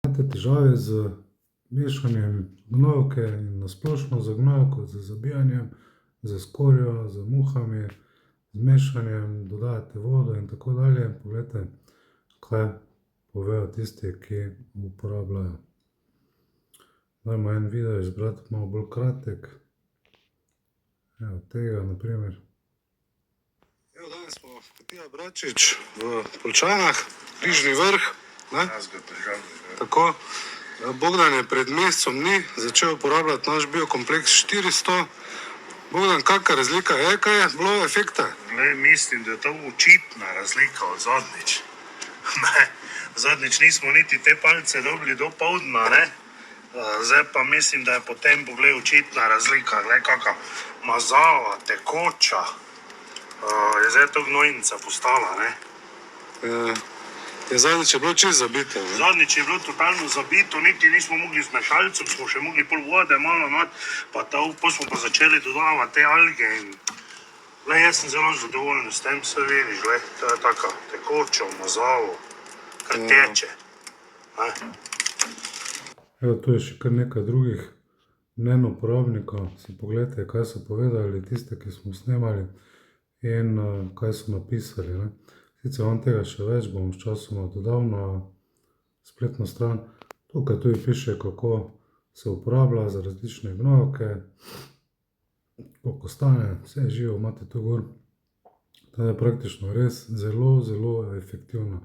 Imate težave z mešanjem gnojevke in na splošno z gnojevko, z zabijanjem, s skorjo, z muhami, z mešanjem, dodajate vodo in tako dalje. Poglejte, kaj povejo tisti, ki uporabljajo. Dajmo en video izbrati, malo bolj kratek. Evo tega, na primer. Evo, danes smo Matija Bračič v Poljčanah, Križni vrh. Tako. Bogdan je pred mesecem dni začel uporabljati naš biokompleks 400. Bogdan, kakšna razlika je? Kaj je bilo efekta? Mislim, da je to očitna razlika od zadnjič. Zadnjič nismo niti te palce dobili do poldna, ne? Zdaj pa mislim, da je potem očitna razlika. Glej, kakšna mazava, tekoča. Je zdaj to gnojnica postala, ne? Zadnjič je bilo čisto zabito, ne? Zadnjič je bilo totalno zabito, niti nismo mogli z mešalcem, smo še mogli pol vode malo not, pa smo pa začeli dodavati te alge in... Glej, jaz sem zelo zadovoljen s tem, se vidiš, glej, to je taka tekoča, mazavo, kar teče. Evo, tu je še kar nekaj drugih mnen uporabnikov. Si pogledajte, kaj so povedali tiste, ki smo snemali in kaj so napisali, ne. Sicer imam tega še več, bom sčasoma dodal na spletno stran. Tukaj tudi piše, kako se uporablja za različne gnojevke, koliko stane, vse živo imate tu gor. To je praktično res zelo, zelo efektivno.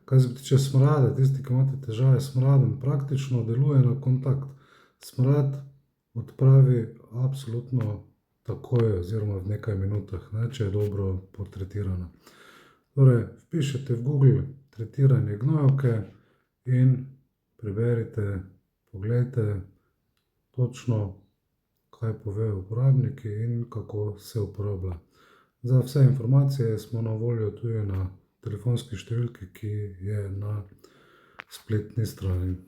Kaj se tiče smrada, tisti, ki imate težave s smradom, praktično deluje na kontakt. Smrad odpravi absolutno takoj oziroma v nekaj minutah, ne, če je dobro potretirana. Torej, vpišete v Google tretiranje gnojevke in preberite, poglejte točno, kaj povejo uporabniki in kako se uporablja. Za vse informacije smo na voljo tudi na telefonski številki, ki je na spletni strani.